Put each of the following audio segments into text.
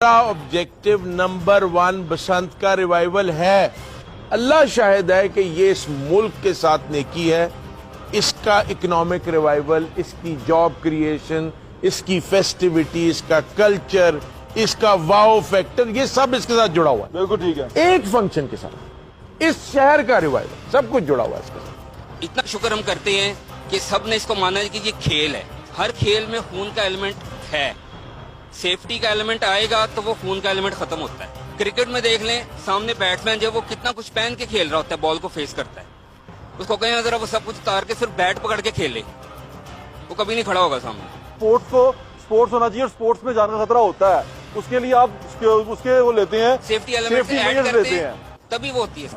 Objective number 1 बसंत का revival है। अल्लाह शाहिद है कि ये इस मुल्क के साथ नेकी है। इसका इकोनॉमिक रिवाइवल, इसकी जॉब क्रिएशन, इसकी फेस्टिविटी, इसका कल्चर, इसका वाओ फैक्टर, ये सब इसके साथ जुड़ा हुआ है। बिल्कुल ठीक है। एक फंक्शन के साथ इस शहर का रिवाइवल, सब कुछ जुड़ा हुआ है इसके साथ। इतना शुक्र हम करते हैं कि सब ने इसको माना है कि ये खेल है। हर खेल में खून का एलिमेंट है। सेफ्टी का एलिमेंट आएगा तो वो खून का एलिमेंट खत्म होता है। क्रिकेट में देख लें, सामने बैट्समैन जो वो कितना कुछ पहन के खेल रहा होता है, बॉल को फेस करता है। उसको कहीं जरा वो सब कुछ उतार के सिर्फ बैट पकड़ के खेले, वो कभी नहीं खड़ा होगा सामने। स्पोर्ट्स होना चाहिए और स्पोर्ट्स में जाने का खतरा होता है। उसके लिए आप उसके वो लेते हैं, सेफ्टी एलिमेंट ऐड करते हैं, तभी वो होती है।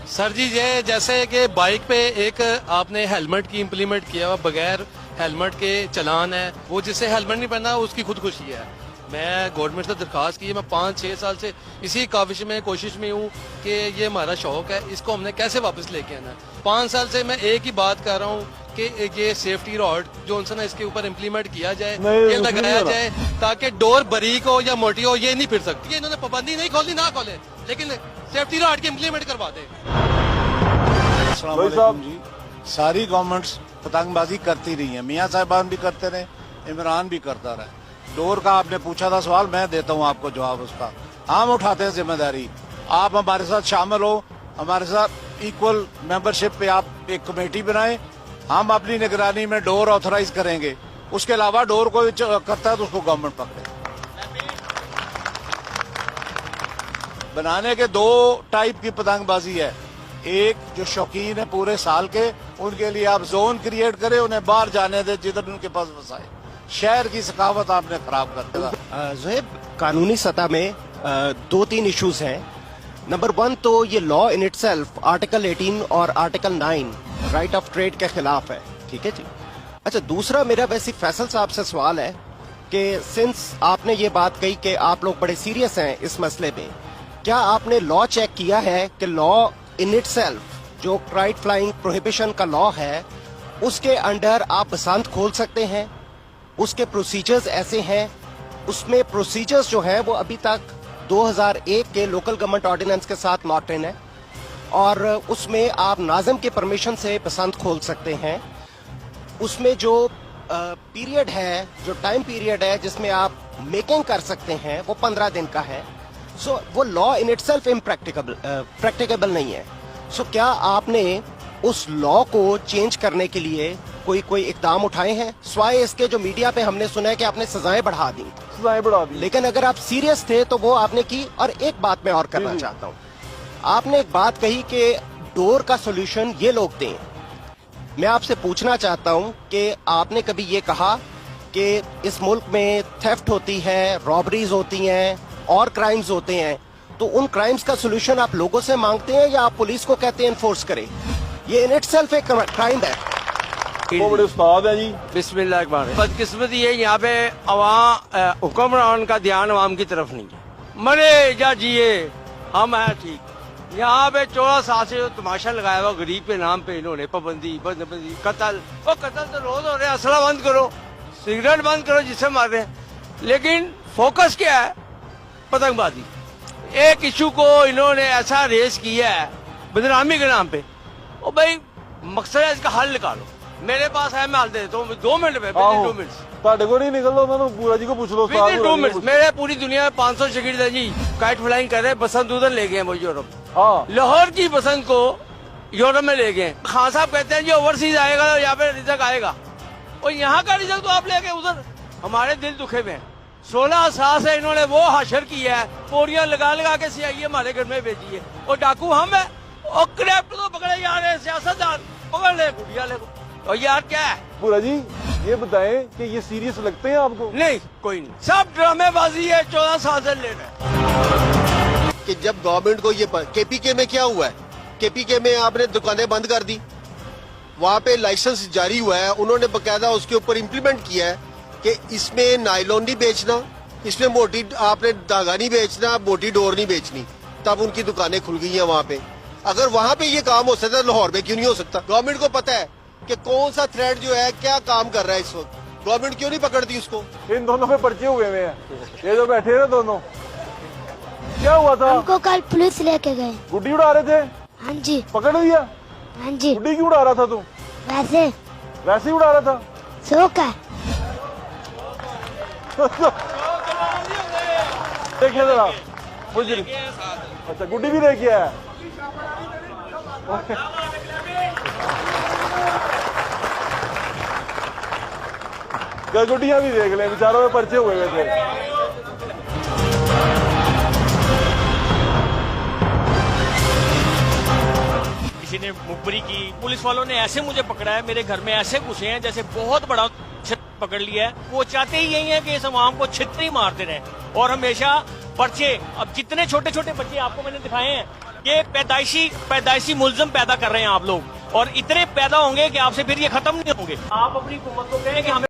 सर जी, ये जैसे कि बाइक पे एक आपने हेलमेट की इम्प्लीमेंट किया हुआ, बगैर हेलमेट के चलान है, वो जिससे हेलमेट नहीं पहना उसकी खुदकुशी है। मैं गवर्नमेंट से दरखास्त की है, मैं 5-6 साल से इसी काविश में, कोशिश में हूँ कि ये हमारा शौक है, इसको हमने कैसे वापस लेके आना है। 5 साल से मैं एक ही बात कर रहा हूँ कि ये सेफ्टी रॉड जो ना इसके ऊपर इम्प्लीमेंट किया जाए, ये लगाया जाए ताकि डोर बारीक हो या मोटी हो, ये नहीं फिर सकती। इन्होंने पाबंदी नहीं खोली, ना खोले, लेकिन सेफ्टी रॉड की इम्प्लीमेंट करवा दे। जी, सारी गवर्नमेंट्स पतंगबाजी करती रही है। मियाँ साहिबान भी करते रहे, इमरान भी करता रहा। डोर का आपने पूछा था सवाल, मैं देता हूँ आपको जवाब उसका। हम उठाते हैं जिम्मेदारी। आप हमारे साथ शामिल हो, हमारे साथ इक्वल मेंबरशिप पे आप एक कमेटी बनाएं। हम अपनी निगरानी में डोर ऑथराइज करेंगे। उसके अलावा डोर को करता है तो उसको गवर्नमेंट पकड़े। बनाने के 2 टाइप की पतंगबाजी है। एक जो शौकीन है पूरे साल के, उनके लिए आप जोन क्रिएट करें, उन्हें बाहर जाने दे जिधर उनके पास वसाए। शहर की सकाफत आपने खराब कर दिया। ज़ुहैब, कानूनी सतह में 2-3 इश्यूज हैं। नंबर 1 तो ये लॉ इन इटसेल्फ आर्टिकल 18 और आर्टिकल 9 राइट ऑफ ट्रेड के खिलाफ है, ठीक है जी। अच्छा, दूसरा मेरा वैसे फैसल साहब से सवाल है कि सिंस आपने ये बात कही कि आप लोग बड़े सीरियस हैं इस मसले में, क्या आपने लॉ चेक किया है कि लॉ इन इटसेल्फ जो काइट फ्लाइंग प्रोहिबिशन का लॉ है, उसके अंडर आप बसंत खोल सकते हैं? उसके प्रोसीजर्स ऐसे हैं, उसमें प्रोसीजर्स जो है वो अभी तक 2001 के लोकल गवर्नमेंट ऑर्डिनेंस के साथ मॉर्टिन है, और उसमें आप नाज़िम के परमिशन से बसंत खोल सकते हैं। उसमें जो पीरियड है, जो टाइम पीरियड है जिसमें आप मेकिंग कर सकते हैं, वो 15 दिन का है। सो वो लॉ इन इटसेल्फ प्रैक्टिकेबल नहीं है। सो क्या आपने उस लॉ को चेंज करने के लिए कोई इकदाम उठाए हैं? स्वाय इसके जो मीडिया पे हमने सुना है कि आपने सजाएं बढ़ा दी, लेकिन अगर आप सीरियस थे तो वो आपने की। और एक बात मैं और करना चाहता हूँ, आपने एक बात कही कि डोर का सोल्यूशन ये लोग दें। मैं आपसे पूछना चाहता हूँ कि आपने कभी ये कहा कि इस मुल्क में थेफ्ट होती है, रॉबरीज होती हैं और क्राइम्स होते हैं, तो उन क्राइम्स का सोल्यूशन आप लोगों से मांगते हैं या आप पुलिस को कहते हैं इन्फोर्स करें? ये इन इटसेल्फ एक क्राइम है। वो बड़े उस्ताद है जी। बिस्मिल्लाह। बदकिस्मती है, यहाँ पे अवाम हुक्मरान का ध्यान अवाम की तरफ नहीं है। मरे या जिए हम है ठीक। यहाँ पे 14 साल से तमाशा लगाया हुआ गरीब के नाम पे इन्होंने पाबंदी, बंदबंदी, कत्ल। वो कत्ल तो रोज हो रहे हैं। असला बंद करो, सिगरेट बंद करो जिससे मार रहे हैं, लेकिन फोकस क्या है? पतंगबाजी। एक इशू को इन्होंने ऐसा रेस किया है बदनामी के नाम पे। ओ भाई, मकसद है इसका हल निकालो। मेरे पास है, मैं हल दे देता हूँ 2 मिनट में। 2 मिनट ਤੁਹਾਡੇ कोल नहीं निकल रहा, पूरा जी को पूछ लो। 2 मिनट। मेरे पूरी दुनिया में 500 शागिर्द है जी, काइट फ्लाइंग कर रहे हैं। बसंत उधर ले गए वो यूरोप। लाहौर की बसंत को यूरोप में ले गए। खान साहब कहते हैं जी ओवरसीज आएगा, यहाँ पे रिजल्ट आएगा, और यहाँ का रिजल्ट तो आप ले गए उधर। हमारे दिल दुखे में 16 साल से इन्होंने वो हाशर किया है, पोरियां लगा लगा के सियाई हमारे घर में भेजी है। और डाकू हम है, और क्रैप्ट तो पकड़े जा रहे हैं, सियासतदान पकड़ ले, गुड़िया ले। और यार क्या है पूरा जी, ये बताएं कि ये सीरियस लगते हैं आपको? नहीं, कोई नहीं, सब ड्रामेबाजी है। 14 साल से ले रहे कि जब गवर्नमेंट को ये केपीके में क्या हुआ है, केपीके में आपने दुकानें बंद कर दी, वहाँ पे लाइसेंस जारी हुआ है, उन्होंने बकायदा उसके ऊपर इम्प्लीमेंट किया है कि इसमें नायलॉन नहीं बेचना, इसमें मोटी आपने धागा नहीं बेचना, मोटी डोर नहीं बेचनी। तब उनकी दुकानें खुल गई हैं वहाँ पे। अगर वहाँ पे ये काम हो सकता है, लाहौर में क्यों नहीं हो सकता? गवर्नमेंट को पता है कि कौन सा थ्रेड जो है क्या काम कर रहा है इस वक्त, गवर्नमेंट क्यों नहीं पकड़ती उसको? इन दोनों पे पर्चे हुए हैं, ये जो बैठे हैं दोनों, क्या हुआ था? हमको कल पुलिस लेके गए। गुड्डी उड़ा रहे थे? हाँ जी। पकड़ लिया? हाँ जी। गुड्डी क्यों उड़ा रहा था तू? वैसे वैसे ही उड़ा रहा था? शौक है। देखिए जरा मुझे। अच्छा गुड्डी भी लेके आया? गुड्डियां भी देख ले, बेचारों में पर्चे हुए थे। किसी ने मुखबरी की, पुलिस वालों ने ऐसे मुझे पकड़ा है, मेरे घर में ऐसे घुसे हैं जैसे बहुत बड़ा छित्र पकड़ लिया है। वो चाहते ही यही है कि इस अवाम को छित्र ही मारते रहे और हमेशा पर्चे। अब जितने छोटे छोटे बच्चे आपको मैंने दिखाए हैं, ये पैदाइशी मुलजम पैदा कर रहे हैं आप लोग, और इतने पैदा होंगे कि आपसे फिर ये खत्म नहीं होंगे। आप अपनी हुकूमत को कहें कि हमें